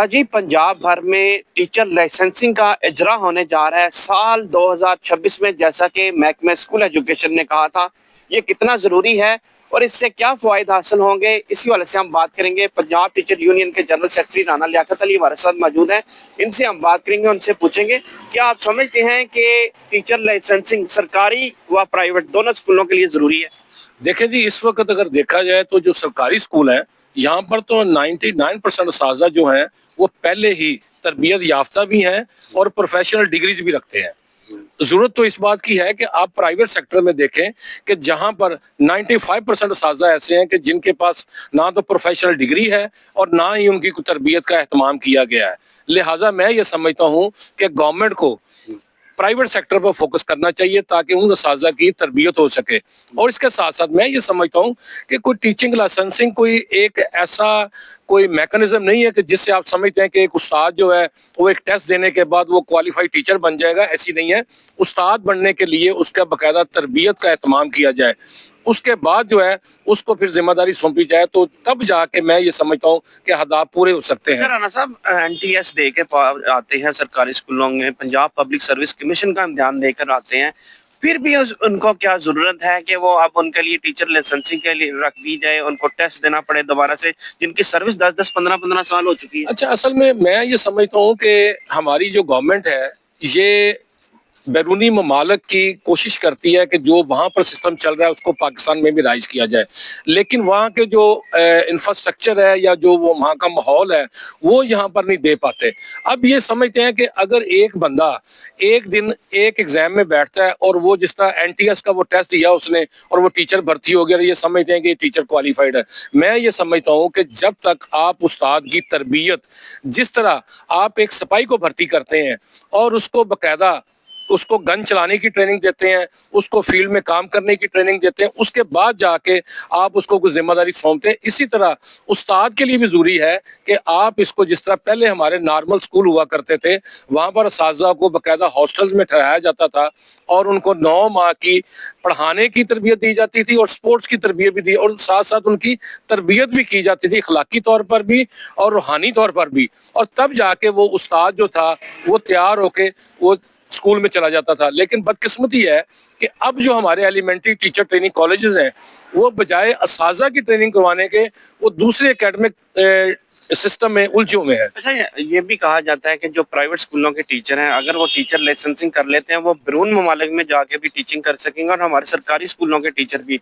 जी पंजाब भर में teacher licensing का इजरा होने जा रहा है साल 2026 में। जैसा कि महकमे स्कूल एजुकेशन ने कहा था, ये कितना ज़रूरी है और इससे क्या फ़ायदे हासिल होंगे, इसी वाले से हम बात करेंगे। पंजाब टीचर यूनियन के जनरल सेक्रेटरी राना लियाकत अली हमारे साथ मौजूद हैं, इनसे हम बात करेंगे, उनसे पूछेंगे क्या आप समझते हैं कि टीचर लाइसेंसिंग सरकारी व प्राइवेट दोनों स्कूलों के लिए ज़रूरी है। देखें जी, इस वक्त अगर देखा जाए तो जो सरकारी स्कूल है यहाँ पर तो 99% असातिज़ा जो हैं वो पहले ही तरबियत याफ्ता भी हैं और प्रोफेशनल डिग्रीज भी रखते हैं। जरूरत तो इस बात की है कि आप प्राइवेट सेक्टर में देखें कि जहां पर 95% असातिज़ा ऐसे हैं कि जिनके पास ना तो प्रोफेशनल डिग्री है और ना ही उनकी तरबियत का एहतमाम किया गया है। लिहाजा मैं ये समझता हूं कि गवर्नमेंट को प्राइवेट सेक्टर पर फोकस करना चाहिए ताकि उन असातिज़ा की तरबियत हो सके। और इसके साथ साथ मैं ये समझता हूँ कि कोई टीचिंग लाइसेंसिंग कोई एक ऐसा कोई मैकेनिज्म नहीं है कि जिससे आप समझते हैं कि एक उस्ताद जो है वो एक टेस्ट देने के बाद वो क्वालिफाइड टीचर बन जाएगा। ऐसी नहीं है। उस्ताद बनने के लिए उसका बाकायदा तरबियत का एहतमाम किया जाए, उसके बाद जो है उसको फिर जिम्मेदारी सौंपी जाए, तो तब जाके मैं ये समझता हूँ कि हदाफ पूरे हो सकते हैं। राना साहब, एनटीएस दे के आते हैं सरकारी स्कूलों में, पंजाब पब्लिक सर्विस कमीशन का इम्तिहान देकर आते हैं, फिर भी उनको क्या जरूरत है कि वो अब उनके लिए टीचर लाइसेंसिंग के लिए रख दी जाए, उनको टेस्ट देना पड़े दोबारा से, जिनकी सर्विस 10-10 15-15 साल हो चुकी है। अच्छा, असल में मैं ये समझता हूँ कि हमारी जो गवर्नमेंट है ये बैरूनी ममालक की कोशिश करती है कि जो वहाँ पर सिस्टम चल रहा है उसको पाकिस्तान में भी राइज किया जाए, लेकिन वहाँ के जो इंफ्रास्ट्रक्चर है या जो वो वहाँ का माहौल है वो यहाँ पर नहीं दे पाते। अब ये समझते हैं कि अगर एक बंदा एक दिन एक एग्जाम में बैठता है और वो जिस तरह एनटीएस का वो टेस्ट दिया उसने और वो टीचर भर्ती हो गया, ये समझते हैं कि ये टीचर क्वालिफाइड है। मैं ये समझता हूँ कि जब तक आप उस्ताद की तरबियत, जिस तरह आप एक सिपाही को भर्ती करते हैं और उसको बाकायदा उसको गन चलाने की ट्रेनिंग देते हैं, उसको फील्ड में काम करने की ट्रेनिंग देते हैं, उसके बाद जाके आप उसको कोई जिम्मेदारी सौंपते हैं, इसी तरह उस्ताद के लिए भी जरूरी है कि आप इसको, जिस तरह पहले हमारे नॉर्मल स्कूल हुआ करते थे वहां पर असातिज़ा को बाकायदा हॉस्टल्स में ठहराया जाता था और उनको 9 माह की पढ़ाने की तरबियत दी जाती थी और स्पोर्ट्स की तरबियत भी दी और साथ साथ उनकी तरबियत भी की जाती थी, अखलाकी तौर पर भी और रूहानी तौर पर भी, और तब जाके वो उस्ताद जो था वो तैयार होके वो स्कूल में चला जाता था। लेकिन बदकिस्मती है कि अब जो हमारे एलिमेंट्री टीचर ट्रेनिंग कॉलेजेस हैं वो बजाय असातिज़ा की ट्रेनिंग करवाने के वो दूसरे एकेडमिक सिस्टम में उलझे हुए हैं। अच्छा, ये भी कहा जाता है कि जो प्राइवेट स्कूलों के टीचर हैं, अगर वो टीचर लाइसेंसिंग कर लेते हैं वो बैरून ममालिक में जाके भी टीचिंग कर सकेंगे, और हमारे सरकारी स्कूलों के टीचर भी।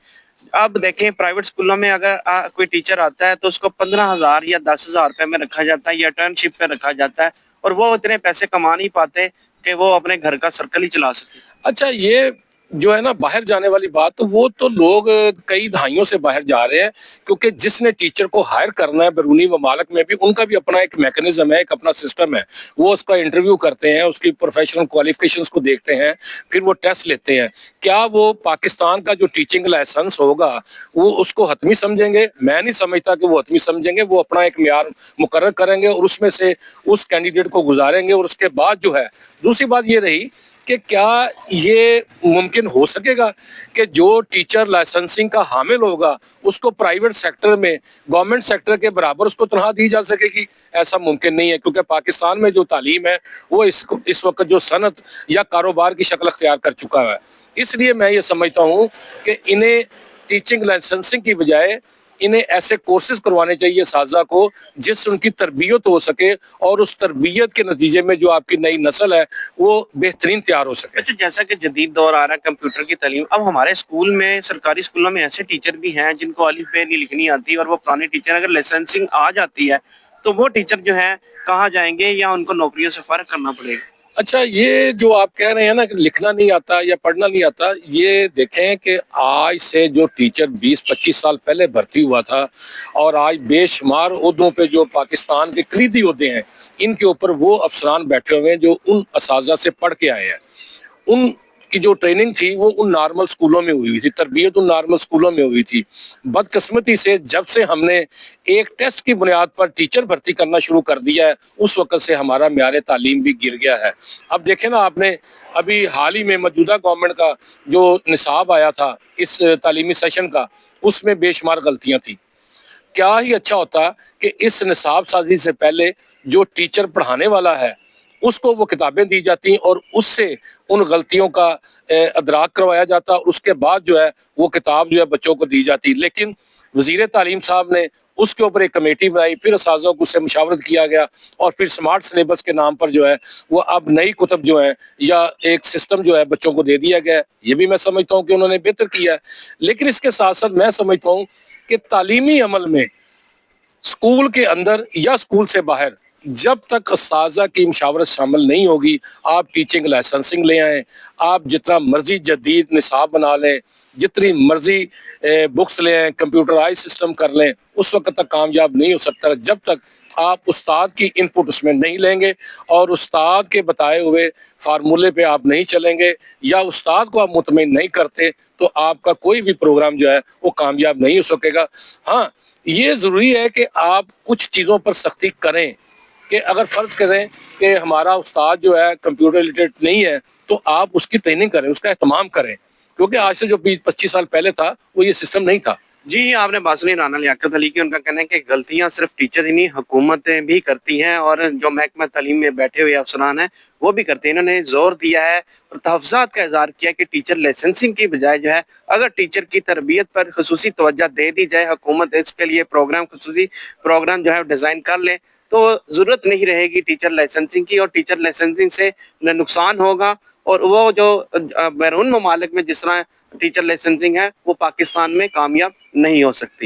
अब देखें, प्राइवेट स्कूलों में अगर कोई टीचर आता है तो उसको 15,000 या 10,000 रुपए में रखा जाता है या इंटर्नशिप पे रखा जाता है, और वो इतने पैसे कमा नहीं पाते कि वो अपने घर का सर्कल ही चला सके। अच्छा, ये जो है ना बाहर जाने वाली बात, तो वो तो लोग कई दहाइयों से बाहर जा रहे हैं, क्योंकि जिसने टीचर को हायर करना है बैरूनी ममालिक में भी उनका भी अपना एक मैकेनिज्म है, एक अपना सिस्टम है। वो उसका इंटरव्यू करते हैं, उसकी प्रोफेशनल क्वालिफिकेशंस को देखते हैं, फिर वो टेस्ट लेते हैं। क्या वो पाकिस्तान का जो टीचिंग लाइसेंस होगा वो उसको हतमी समझेंगे? मैं नहीं समझता कि वो हतमी समझेंगे। वो अपना एक मेयार मुकर्रर करेंगे और उसमें से उस कैंडिडेट को गुजारेंगे, और उसके बाद जो है दूसरी बात ये रही कि क्या ये मुमकिन हो सकेगा कि जो टीचर लाइसेंसिंग का हामिल होगा उसको प्राइवेट सेक्टर में गवर्नमेंट सेक्टर के बराबर उसको तनख्वाह दी जा सकेगी? ऐसा मुमकिन नहीं है, क्योंकि पाकिस्तान में जो तालीम है वो इस वक्त जो सनत या कारोबार की शक्ल अख्तियार कर चुका है। इसलिए मैं ये समझता हूँ कि इन्हें टीचिंग लाइसेंसिंग की बजाय इन्हें ऐसे कोर्सेज करवाने चाहिए असातिज़ा को जिससे उनकी तरबियत हो सके और उस तरबियत के नतीजे में जो आपकी नई नस्ल है वो बेहतरीन तैयार हो सके। अच्छा, जैसा कि जदीद दौर आ रहा है कंप्यूटर की तालीम, अब हमारे स्कूल में, सरकारी स्कूलों में ऐसे टीचर भी हैं जिनको अलिफ बे नहीं लिखनी आती, और वो पुराने टीचर, अगर लाइसेंसिंग आ जाती है तो वो टीचर जो है कहाँ जाएंगे या उनको नौकरियों से फारिग करना पड़ेगा? अच्छा, ये जो आप कह रहे हैं ना कि लिखना नहीं आता या पढ़ना नहीं आता, ये देखें कि आज से जो टीचर 20-25 साल पहले भर्ती हुआ था और आज बेशुमार ओहदों पे जो पाकिस्तान के कलीदी ओहदे हैं इनके ऊपर वो अफसरान बैठे हुए हैं जो उन असातिज़ा से पढ़ के आए हैं। उन की जो ट्रेनिंग थी वो उन नॉर्मल स्कूलों में हुई थी, तरबियत उन नॉर्मल स्कूलों में हुई थी। बदकिस्मती से जब से हमने एक टेस्ट की बुनियाद पर टीचर भर्ती करना शुरू कर दिया है उस वक्त से हमारा म्यार तालीम भी गिर गया है। अब देखें ना, आपने अभी हाल ही में मौजूदा गवर्नमेंट का जो निसाब आया था इस तालीमी सेशन का, उसमें बेशुमार गलतियाँ थी। क्या ही अच्छा होता कि इस निसाब साजी से पहले جو ٹیچر پڑھانے والا ہے اس کو وہ کتابیں دی جاتی ہیں اور اس سے ان غلطیوں کا ادراک کروایا جاتا اور اس کے بعد جو ہے وہ کتاب جو ہے بچوں کو دی جاتی. لیکن وزیر تعلیم صاحب نے اس کے اوپر ایک کمیٹی بنائی, پھر اساتذہ کو اس سے مشاورت کیا گیا اور پھر سمارٹ سلیبس کے نام پر جو ہے وہ اب نئی کتب جو ہیں یا ایک سسٹم جو ہے بچوں کو دے دیا گیا ہے. یہ بھی میں سمجھتا ہوں کہ انہوں نے بہتر کیا ہے. لیکن اس کے ساتھ ساتھ میں سمجھتا ہوں کہ تعلیمی عمل میں اسکول کے اندر یا اسکول سے باہر جب تک اساتذہ کی مشاورت شامل نہیں ہوگی, آپ ٹیچنگ لائسنسنگ لے آئیں, آپ جتنا مرضی جدید نصاب بنا لیں, جتنی مرضی بکس لے آئیں, کمپیوٹرائز سسٹم کر لیں, اس وقت تک کامیاب نہیں ہو سکتا جب تک آپ استاد کی ان پٹ اس میں نہیں لیں گے اور استاد کے بتائے ہوئے فارمولے پہ آپ نہیں چلیں گے یا استاد کو آپ مطمئن نہیں کرتے تو آپ کا کوئی بھی پروگرام جو ہے وہ کامیاب نہیں ہو سکے گا. ہاں, یہ ضروری ہے کہ آپ کچھ چیزوں پر سختی کریں کہ اگر فرض کریں کہ ہمارا استاد جو ہے کمپیوٹر لٹریٹ نہیں ہے تو آپ اس کی ٹریننگ کریں, اس کا اہتمام کریں, کیونکہ آج سے جو 20-25 سال پہلے تھا وہ یہ سسٹم نہیں تھا. جی, آپ نے بات سنی رانا لیاقت علی کی. ان کا کہنا ہے کہ غلطیاں صرف ٹیچر ہی نہیں حکومتیں بھی کرتی ہیں اور جو محکمہ تعلیم میں بیٹھے ہوئے افسران ہیں وہ بھی کرتے ہیں. انہوں نے زور دیا ہے اور تحفظات کا اظہار کیا کہ ٹیچر لائسنسنگ کی بجائے جو ہے اگر ٹیچر کی تربیت پر خصوصی توجہ دے دی جائے, حکومت اس کے لیے خصوصی پروگرام جو ہے ڈیزائن کر لے تو ضرورت نہیں رہے گی ٹیچر لائسنسنگ کی, اور ٹیچر لائسنسنگ سے نقصان ہوگا اور وہ جو بیرون ممالک میں جس طرح ٹیچر لائسنسنگ ہے وہ پاکستان میں کامیاب نہیں ہو سکتی.